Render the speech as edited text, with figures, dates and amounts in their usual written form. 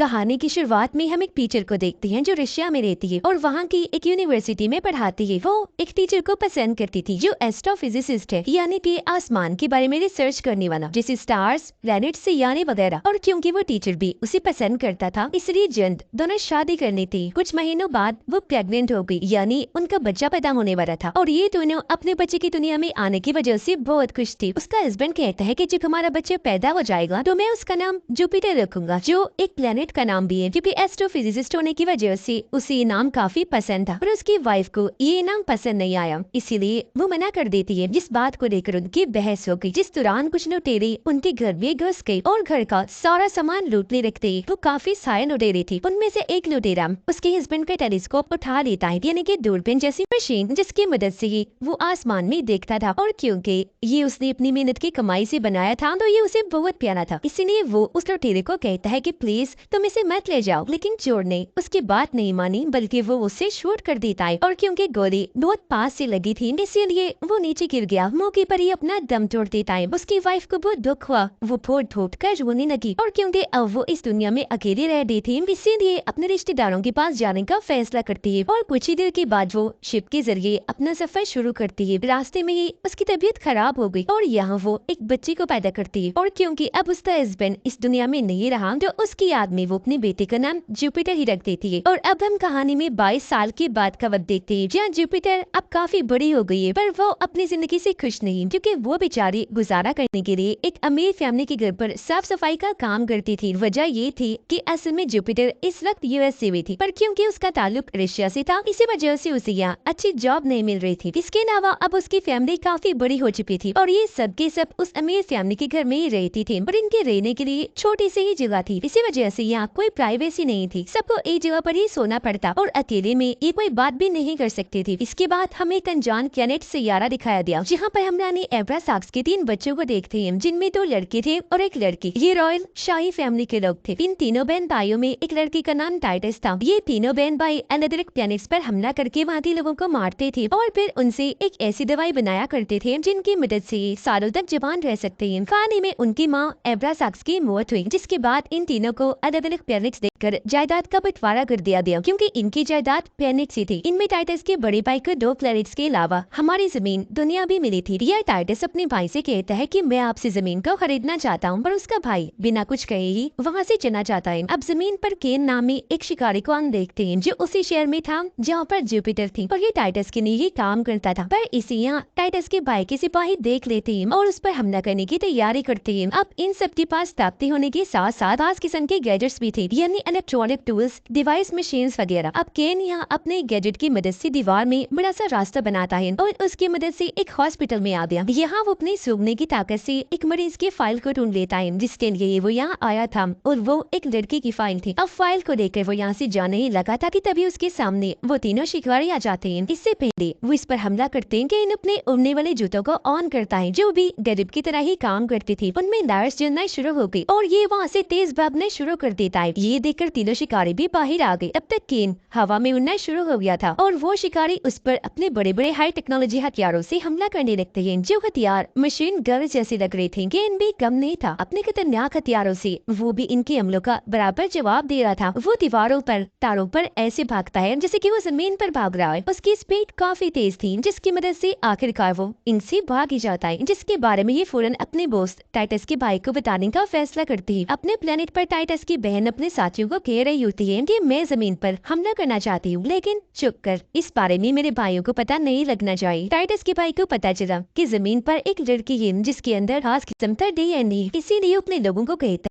कहानी की शुरुआत में हम एक टीचर को देखते हैं जो रशिया में रहती है और वहाँ की एक यूनिवर्सिटी में पढ़ाती है। वो एक टीचर को पसंद करती थी जो एस्ट्रोफिजिसिस्ट है, यानी कि आसमान के बारे में रिसर्च करने वाला, जैसे स्टार्स, प्लैनेट्स यानी वगैरह। और क्योंकि वो टीचर भी उसे पसंद करता था, इसलिए जल्द दोनों शादी करनी थी। कुछ महीनों बाद वो प्रेग्नेंट हो गई, यानी उनका बच्चा पैदा होने वाला था। और ये दोनों अपने बच्चे की दुनिया में आने की वजह से बहुत खुश थी। उसका हस्बैंड कहता है कि जब हमारा बच्चा पैदा हो जाएगा तो मैं उसका नाम जुपिटर रखूंगा, जो एक प्लेनेट का नाम भी है, क्योंकि एस्ट्रोफिजिसिस्ट होने की वजह से उसे ये नाम काफी पसंद था। पर उसकी वाइफ को ये नाम पसंद नहीं आया, इसीलिए वो मना कर देती है। जिस बात को लेकर उनकी बहस हो गई, जिस दौरान कुछ लुटेरे उनके घर में घुस गए और घर का सारा सामान लूटने रखते। वो काफी सारे लुटेरे थे। उनमें से एक लुटेरा उसके हस्बैंड का टेलीस्कोप उठा लेता है, यानी कि दूरबीन जैसी मशीन, जिसकी मदद से ही वो आसमान में देखता था। और क्योंकि ये उसने अपनी मेहनत की कमाई से बनाया था, तो ये उसे बहुत प्यारा था, इसीलिए वो उस लुटेरे को कहता है कि प्लीज तुम इसे मत ले जाओ। लेकिन चोर ने उसकी बात नहीं मानी, बल्कि वो उसे शूट कर देता है। और क्योंकि गोली बहुत पास से लगी थी, इसीलिए वो नीचे गिर गया। मौके पर ही अपना दम तोड़ देता है। उसकी वाइफ को बहुत दुख हुआ, वो फूट फूट कर रोने लगी। और क्योंकि अब वो इस दुनिया में अकेली रह रही थी, इसीलिए अपने रिश्तेदारों के पास जाने का फैसला करती है। और कुछ ही देर के बाद वो शिप के जरिए अपना सफर शुरू करती है। रास्ते में ही उसकी तबीयत खराब हो गई और यहाँ वो एक बच्चे को पैदा करती है। और क्योंकि अब उसका हस्बैंड इस दुनिया में नहीं रहा, तो उसकी याद में वो अपने बेटे का नाम जुपिटर ही रख देती है। और अब हम कहानी में 22 साल के बाद का वक्त देखते हैं, जहाँ जुपिटर अब काफी बड़ी हो गई है, पर वो अपनी जिंदगी से खुश नहीं, क्योंकि वो बेचारी गुजारा करने के लिए एक अमीर फैमिली के घर पर साफ सफाई का काम करती थी। वजह ये थी कि असल में जुपिटर इस वक्त यूएसए में थी, पर क्योंकि उसका ताल्लुक रशिया से था, इसी वजह से उसे यहाँ अच्छी जॉब नहीं मिल रही थी। इसके अलावा अब उसकी फैमिली काफी बड़ी हो चुकी थी और ये सब के सब उस अमीर फैमिली के घर में ही रहती थी, पर इनके रहने के लिए छोटी सी ही जगह थी। इसी वजह से यहाँ कोई प्राइवेसी नहीं थी, सबको एक जगह पर ही सोना पड़ता और अकेले में ये कोई बात भी नहीं कर सकती थी। इसके बाद हमें एक अनजान प्लेनेट सैयारा दिखाया गया, जहाँ पर हमने एब्रासाक्स के 3 बच्चों को देखते हैं, जिनमें 2 लड़के थे और एक लड़की। ये रॉयल शाही फैमिली के लोग थे। इन तीनों बहन भाइयों में एक लड़की का नाम टाइटस था। ये तीनों बहन भाई अलग अलग प्लैनेट्स पर हमला करके वहाँ के लोगों को मारते थे और फिर उनसे एक ऐसी दवाई बनाया करते थे जिनकी मदद से सालों तक जवान रह सकते हैं। कहानी में उनकी माँ एब्रासाक्स की मौत हुई, जिसके बाद इन तीनों को अलग अलग प्लैनेट्स देकर जायदाद का बंटवारा कर दिया गया, क्योंकि इनकी जायदाद प्लैनेट से थी। इनमें टाइटस के बड़े भाई को 2 प्लैनेट्स के अलावा हमारी जमीन दुनिया भी मिली थी। यह टाइटस अपने भाई से कहता है कि मैं आपसे जमीन को खरीदना चाहता हूँ, पर उसका भाई बिना कुछ कहे ही वहाँ से चला जाता है। अब जमीन पर केन नामी एक शिकारी को हम देखते हैं, जो उसी शहर में था जहाँ पर जुपिटर थी, और ये टाइटस के लिए ही काम करता था। पर इसी यहाँ टाइटस के भाई के सिपाही देख लेते हैं और उस पर हमला करने की तैयारी करते हैं। अब इन सब के पास ताकती होने के साथ साथ खास किस्म के गैजेट्स भी थे, यानी इलेक्ट्रॉनिक टूल्स, डिवाइस, मशीन्स वगैरह। अब केन यहाँ अपने गैजेट की मदद से दीवार में बड़ा सा रास्ता बनाता है और उसकी मदद से एक हॉस्पिटल में आ गया। यहाँ वो अपनी सूंघने की ताकत से एक मरीज की फाइल को ढूंढ लेता है, जिसके लिए वो यहाँ आया था, और वो एक लड़की की फाइल थी। अब फाइल को लेकर वो यहाँ से जाने ही लगा था कि तभी उसके सामने वो तीनों शिकारी आ जाते हैं। इससे पहले वो इस पर हमला करते हैं कि इन अपने उड़ने वाले जूतों को ऑन करता है, जो भी गरीब की तरह ही काम करती थी। उनमें लाइट्स जलना शुरू हो गई और ये वहाँ से तेज भागने शुरू कर देता है। ये देखकर तीनों शिकारी भी बाहर आ गए। अब तक केन हवा में उड़ना शुरू हो गया था और वो शिकारी उस पर अपने बड़े बड़े हाई टेक्नोलॉजी हथियारों से हमला करने लगते हैं, जो हथियार मशीन गन जैसे लग रहे थे। केन भी कम नहीं था, अपने खतरनाक हथियारों से वो भी इनके हमलों का बराबर जवाब दे रहा था। वो दीवारों पर, तारों पर ऐसे भागता है जैसे कि वो जमीन पर भाग रहा है। उसकी स्पीड काफी तेज थी, जिसकी मदद से आखिरकार वो इनसे भाग ही जाता है, जिसके बारे में ये फौरन अपने दोस्त टाइटस के भाई को बताने का फैसला करती है। अपने प्लेनेट पर टाइटस की बहन अपने साथियों को कह रही होती है कि मैं जमीन पर हमला करना चाहती हूँ, लेकिन चुप कर, इस बारे में मेरे भाइयों को पता नहीं लगना चाहिए। टाइटस के भाई को पता चला कि जमीन पर एक लड़की है जिसके अंदर खास किस्म का डीएनए, इसीलिए अपने लोगों को कहता